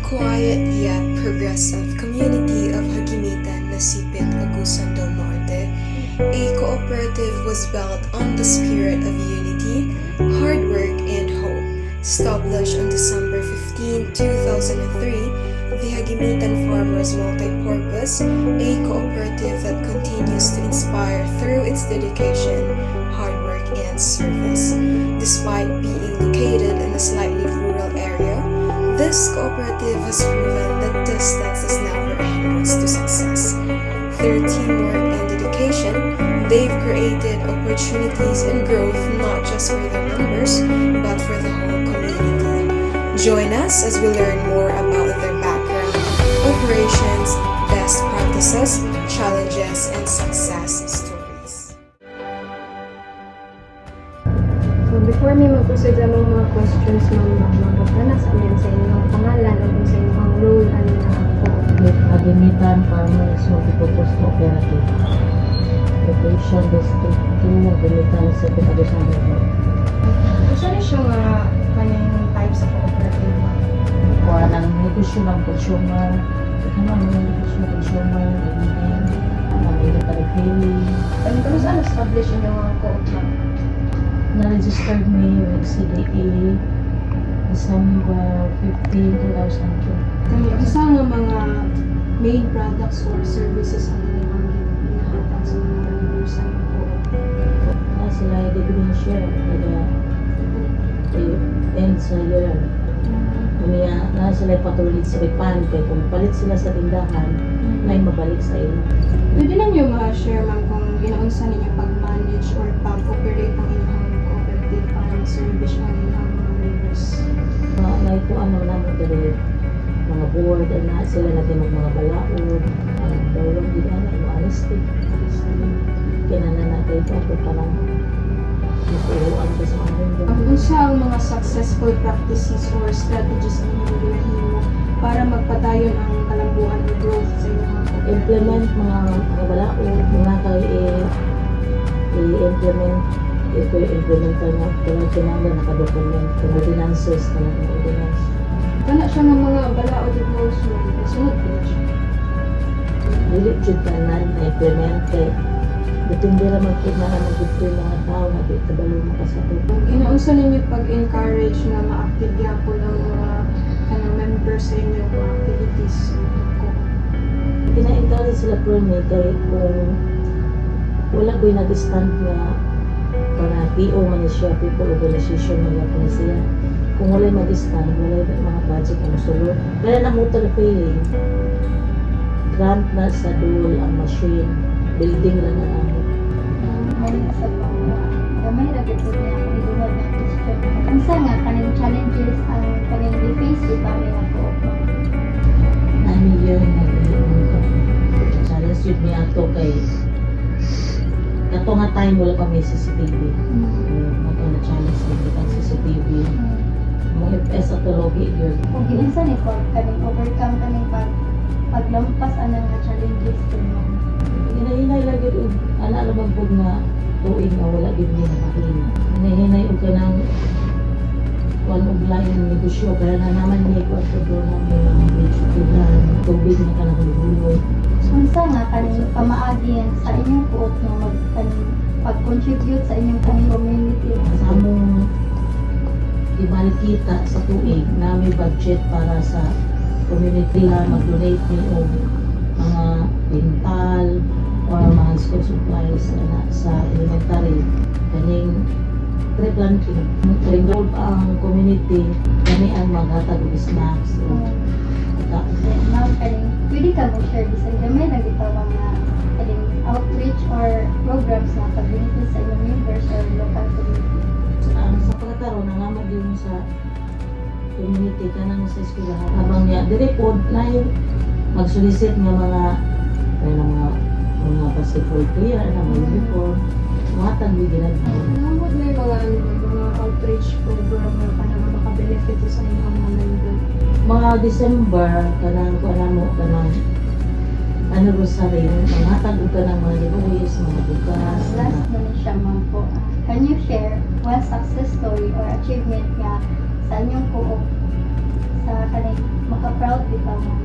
quiet yet progressive community of Hagimitan na Sipit, Agusan del Norte, a cooperative was built on the spirit of unity, hard work, and hope. Established on December 15, 2003, the Hagimitan Farmers Multipurpose, a cooperative that continues to inspire through its dedication, hard work, and service. Despite being located in a slightly rural area, this cooperative has proven that distance is never a hindrance to success. Through teamwork and dedication, they've created opportunities and growth not just for their members, but for the whole community. Join us as we learn more about their background, operations, best practices, challenges, and success stories. So before me mag-proceed sa mga questions, magpapana sa amin sa inyong pangalan o sa inyong role ano na ako. Hagimitan Farmers Multipurpose Cooperative. Location District 2, Hagimitan, Sipit, Agusan del Norte. Isa rin siya nga kanyang type sa cooperative. Kuha ng negosyo ng consumer, ng negosyo ng consumer, ng military filling. Kung saan establish yung mga co-op? Na-registered me with CDA December 15, 2002. Isa nga mga main products or services ang hinahatag sa mga members sa co-op. Na sila debenture kada end sa year. Kaya na sila patuloy sa repan kaya kung palit sila sa tindahan, may mabalik sa iyo. Pwede lang yung share ma'am kung ginaunsa ninyo pag-manage or pag-operate ang inyong cooperative para ma-service ang inyong mga members. Naituan naman namin dali mga board na sila natin mga balaod ang tulong din na honesty kinana natin ito ako parang naturuan ko sa mga mundo. Unsa ang mga successful practices or strategies ang inyong ginahimo para magpadayon ang kalambuan o growth sa inyong mga cooperative? Implement mga balaod mga kay i-implementan na kailangan kinala nakadokument kung ordinances na ng ordinance. Kana siya ng mga balaod o goals mo, sunod po siya. Dili jud tanan na-implement kay depende ra magkinahan ng gusto ng mga tao na di kabalo makasabot. Inaunsa ninyo pag-encourage na ma-active yapon ang mga kanang members sa inyong mga activities ko? Pina-encourage sila po ni kay kung wala ko'y nag-stand na para PO man siya, people organization man yapon siya. Kung wala mag-stand, wala mga budget na musulod. Kaya na motor paying, grant na sa dual ang machine, building lang na ako. Ngayon sa pangwa, gamay na gito niya ako iluwag ng question. Ang sa nga, kaning challenges ang kaning di-face, di ba may nag-o-op? Ano yun, challenge yun niya ito kay kato nga time wala pa may CCTV. Ito na challenge nito ang CCTV. Mga FPS at tulogi yun. Kung giunsa ni ko, kaning overcome kaning paglampas anang nga challenges din mo. Hinahinay lagi o alam po nga tuwing nga wala din niya nakahina. Hinahinay o ka ng kung uglayan ng negosyo kaya na naman niya ko at doon ng mga medyo tubig na ka nahululog. Unsa nga kaning pamaagin sa inyong co-op nga pag-contribute sa inyong community? Sa among ibalik kita sa tuig na may budget para sa community na mag-donate ni o mga dental or mga school supplies na sa elementary kaning tree planting. Involve ang community kani ang maghatag og snacks Ma'am, kaning pwede ka mo share bisan gamay na gitawang nga kaning outreach or programs na pag-benefit sa inyong members or local community. sa pagkataro nangamag yun sa community kanang sa eskwelahan habang niya dire po na yung mag-solicit nga mga basketball player na mga uniform mga tagli ginagawa. Nangod may mga outreach program na kanang makabenefit sa inyong mga member. Mga December kanang anniversary mga ka ng mga giveaways mga bukas Last na siya ma'am po. Can you share one success story or achievement nga sa inyong co-op sa kaning proud bitaw ma'am.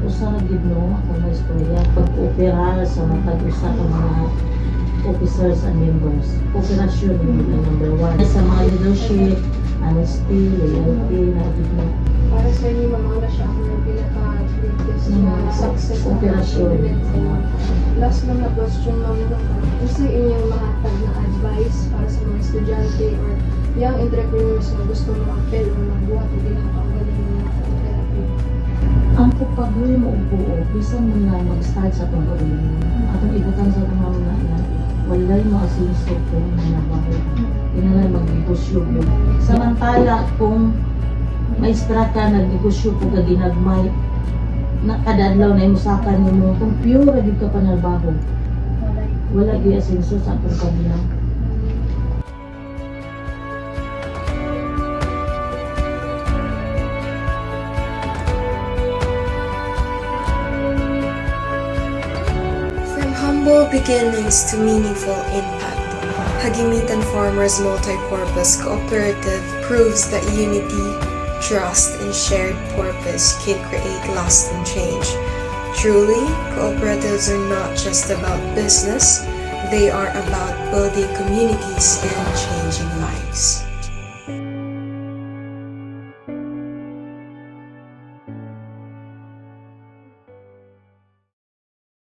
Usa na gid no ako na istorya pag-opera sa matag usa ka mga officers and members. Operasyon yun ang number 1. Sa mga leadership, honesty, loyalty, na gid mo. Para sa inyo, mamanga siya ako ng pinaka-greatest na success na Operasyon. achievement sa inyo. Last lang na question, ma'am, no? Gusto inyong mahatag na advice para sa mga estudyante or young entrepreneurs na gusto mag-appel o magbuhat o ginapanggaling ng therapy? Ang pagpagawin mo upo, bisan mo na mag-start sa itong gawin. Atong ibutan sa mga na walay mo asinso kung nanabaho. Inalay mag-negosyo mo. Samantala kung maestra ka, nag-negosyo po ka ginagmay, na kadadlaw na imusakan mo, kung pure agad ka pa nabaho, wala di asinso sa atong kanila. From humble beginnings to meaningful impact, Hagimitan Farmers Multipurpose Cooperative proves that unity, trust, and shared purpose can create lasting change. Truly, cooperatives are not just about business, they are about building communities and changing